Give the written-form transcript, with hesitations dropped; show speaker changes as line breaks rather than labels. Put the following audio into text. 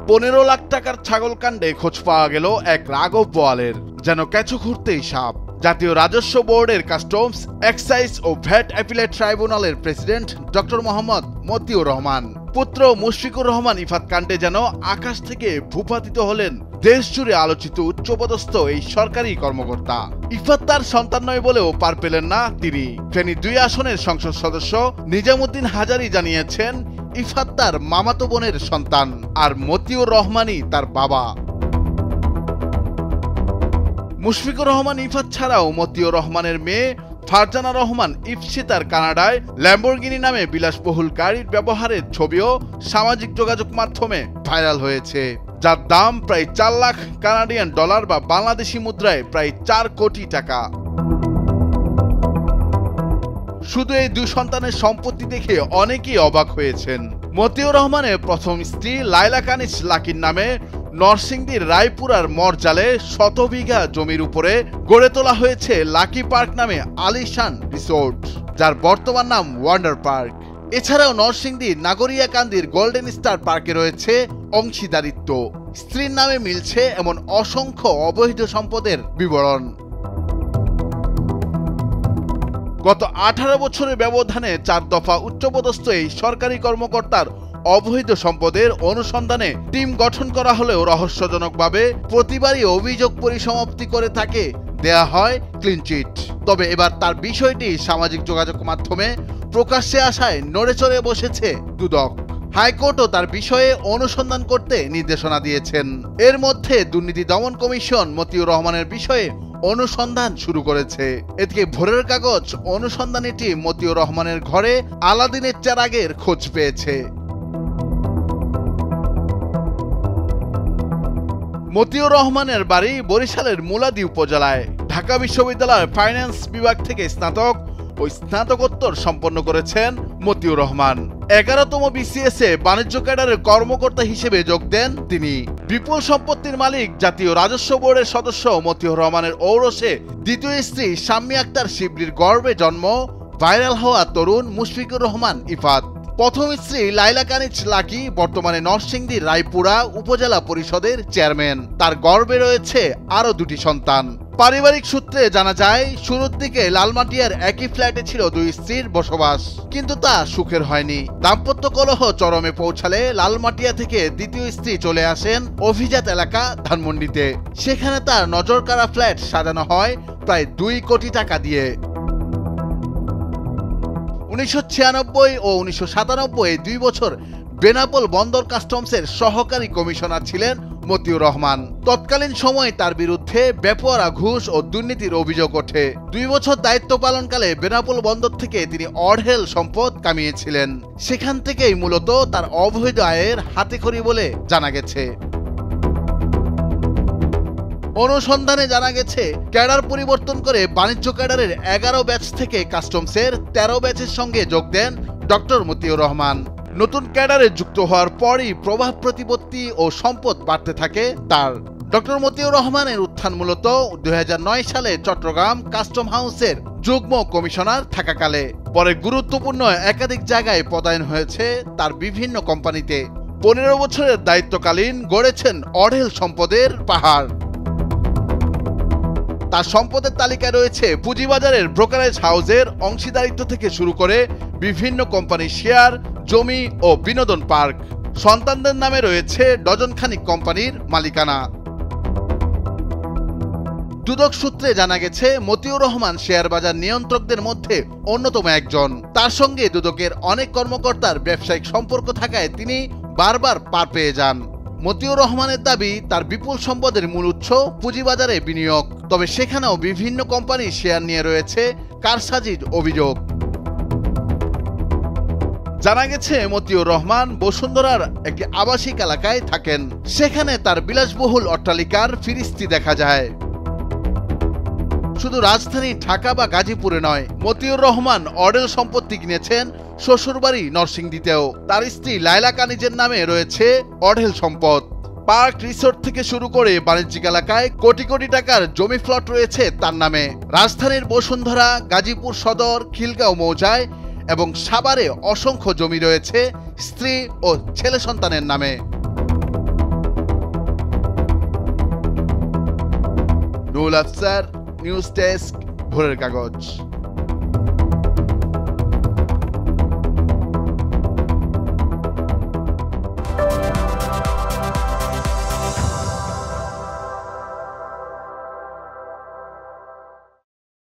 15 লাখ টাকার ছাগল কাণ্ডে খোঁজ পাওয়া গেল এক রাঘব বোয়ালের, যেন কেঁচো ঘুরতেই সাপ। জাতীয় রাজস্ব বোর্ডের কাস্টমস, এক্সাইজ ও ভ্যাট অ্যাপিলেট ট্রাইব্যুনালের প্রেসিডেন্ট ডক্টর মোহাম্মদ মতিউর রহমান পুত্র মুশফিকুর রহমান ইফাত কাণ্ডে যেন আকাশ থেকে ভূপাতিত হলেন দেশ জুড়ে আলোচিত উচ্চপদস্থ এই সরকারি কর্মকর্তা। ইফাত তার সন্তান নয় বলেও পার পেলেন না তিনি। ফেনী 2 আসনের সংসদ সদস্য নিজামুদ্দিন হাজারী জানিয়েছেন, ইফাত তার মামাতো বোনের সন্তান, আর মতিউর রহমানই তার বাবা। মুশফিকুর রহমান ইফাত ছাড়াও মতিউর রহমানের মেয়ে ফারজানা রহমান ইফসিতার কানাডায় ল্যাম্বরগিনি নামে বিলাসবহুল গাড়ির ব্যবহারের ছবিও সামাজিক যোগাযোগ মাধ্যমে ভাইরাল হয়েছে, যার দাম প্রায় 4 লাখ কানাডিয়ান ডলার বা বাংলাদেশি মুদ্রায় প্রায় 4 কোটি টাকা। শুধু এই 2 সন্তানের সম্পত্তি দেখে অনেকেই অবাক হয়েছেন। মতিউর রহমানের প্রথম স্ত্রী লাইলা কানিজ লাকির নামে নরসিংদীর রায়পুরার মরজালে 100 বিঘা জমির উপরে গড়ে তোলা হয়েছে লাকি পার্ক নামে আলিশান রিসোর্ট, যার বর্তমান নাম ওয়ান্ডার পার্ক। এছাড়াও নরসিংদীর নাগরিয়াকান্দির গোল্ডেন স্টার পার্কে রয়েছে অংশীদারিত্ব। স্ত্রীর নামে মিলছে এমন অসংখ্য অবৈধ সম্পদের বিবরণ। গত 18 বছরের ব্যবধানে 4 দফা উচ্চপদস্থ এই সরকারি কর্মকর্তার অবৈধ সম্পদের অনুসন্ধানে টিম গঠন করা হলেও রহস্যজনকভাবে প্রতিবারই অভিযোগ পরিসমাপ্তি করে তাকে দেয়া হয় ক্লিনচিট। তবে এবার তার বিষয়টি সামাজিক যোগাযোগ মাধ্যমে প্রকাশ্যে আসায় নড়েচড়ে বসেছে দুদক। হাইকোর্টও তার বিষয়ে অনুসন্ধান করতে নির্দেশনা দিয়েছেন। এর মধ্যে দুর্নীতি দমন কমিশন মতিউর রহমানের বিষয়ে অনুসন্ধান শুরু করেছে। এদিকে ভোরের কাগজ অনুসন্ধানী টিম মতিউর রহমানের ঘরে আলাদিনের চেরাগের খোঁজ পেয়েছে। মতিউর রহমানের বাড়ি বরিশালের মুলাদি উপজেলায়। ঢাকা বিশ্ববিদ্যালয়ের ফাইন্যান্স বিভাগ থেকে স্নাতক ও স্নাতকোত্তর সম্পন্ন করেছেন মতিউর রহমান। 11তম BCS এ বাণিজ্য ক্যাডারের কর্মকর্তা হিসেবে যোগ দেন তিনি। বিপুল সম্পত্তির মালিক জাতীয় রাজস্ব বোর্ডের সদস্য মতিউর রহমানের ঔরসে দ্বিতীয় স্ত্রী শাম্মী আক্তার শিবলির গর্ভে জন্ম ভাইরাল হওয়া তরুণ মুশফিকুর রহমান ইফাত। প্রথম স্ত্রী লাইলা কানিজ লাকি বর্তমানে নরসিংদীর রায়পুরা উপজেলা পরিষদের চেয়ারম্যান। তার গর্ভে রয়েছে আরো 2টি সন্তান। পারিবারিক সূত্রে জানা যায়, শুরুর দিকে লালমাটিয়ার একই ফ্ল্যাটে ছিল 2 স্ত্রীর বসবাস, কিন্তু তা সুখের হয়নি। দাম্পত্য কলহ চরমে পৌঁছালে লালমাটিয়া থেকে দ্বিতীয় স্ত্রী চলে আসেন অভিজাত এলাকা ধানমন্ডিতে। সেখানে তার নজরকাড়া ফ্ল্যাট সাজানো হয় প্রায় 2 কোটি টাকা দিয়ে। 1996 ও 1997 2 বছর বেনাপোল বন্দর কাস্টমসের সহকারী কমিশনার ছিলেন মতিউর রহমান। তৎকালীন সময়ে তার বিরুদ্ধে বেপরোয়া ঘুষ ও দুর্নীতির অভিযোগ ওঠে। 2 বছর দায়িত্ব পালনকালে বেনাপোল বন্দর থেকে তিনি অঢেল সম্পদ কামিয়েছিলেন। সেখান থেকেই মূলত তার অবৈধ আয়ের হাতেখড়ি বলে জানা গেছে। অনুসন্ধানে জানা গেছে, ক্যাডার পরিবর্তন করে বাণিজ্য ক্যাডারের 11 ব্যাচ থেকে কাস্টমসের 13 ব্যাচের সঙ্গে যোগ দেন ডক্টর মতিউর রহমান। নতুন ক্যাডারে যুক্ত হওয়ার পরই প্রভাব প্রতিপত্তি ও সম্পদ বাড়তে থাকে তার। ডক্টর মতিউর রহমানের উত্থান মূলত 2009 সালে চট্টগ্রাম কাস্টম হাউসের যুগ্ম কমিশনার থাকাকালে। পরে গুরুত্বপূর্ণ একাধিক জায়গায় পদায়ন হয়েছে তার বিভিন্ন কোম্পানিতে। 15 বছরের দায়িত্বকালীন গড়েছেন অঢেল সম্পদের পাহাড়। তার সম্পদের তালিকায় রয়েছে পুঁজিবাজারের ব্রোকারেজ হাউসের অংশীদারিত্ব থেকে শুরু করে বিভিন্ন কোম্পানির শেয়ার, জমি ও বিনোদন পার্ক। সন্তানদের নামে রয়েছে ডজনখানিক কোম্পানির মালিকানা। দুদক সূত্রে জানা গেছে, মতিউর রহমান শেয়ার বাজার নিয়ন্ত্রকদের মধ্যে অন্যতম একজন। তার সঙ্গে দুদকের অনেক কর্মকর্তার ব্যবসায়িক সম্পর্ক থাকায় তিনি বারবার পার পেয়ে যান। মতিউর রহমানের দাবি, তার বিপুল সম্পদের মূল উৎস পুঁজিবাজারে বিনিয়োগ। তবে সেখানেও বিভিন্ন কোম্পানির শেয়ার নিয়ে রয়েছে কারসাজির অভিযোগ। জানা গেছে, মতিউর রহমান বসুন্ধরার একটি আবাসিক এলাকায় থাকেন। সেখানে তার বিলাসবহুল অট্টালিকার ফিরিস্তি দেখা যায়। শুধু রাজধানী ঢাকা বা গাজীপুরে নয়, মতিউর রহমান অঢেল সম্পত্তি কিনেছেন শ্বশুরবাড়ি নরসিংদীতেও। তার স্ত্রী লাইলা কানিজের নামে রয়েছে অঢেল সম্পদ। পার্ক রিসোর্ট থেকে শুরু করে বাণিজ্যিক এলাকায় কোটি কোটি টাকার জমি প্লট রয়েছে তার নামে। রাজধানীর বসুন্ধরা, গাজীপুর সদর, খিলগাঁও মৌজায় এবং সাভারে অসংখ্য জমি রয়েছে স্ত্রী ও ছেলে সন্তানের নামে। নুরুল আফসার, নিউজ ডেস্ক, ভোরের কাগজ।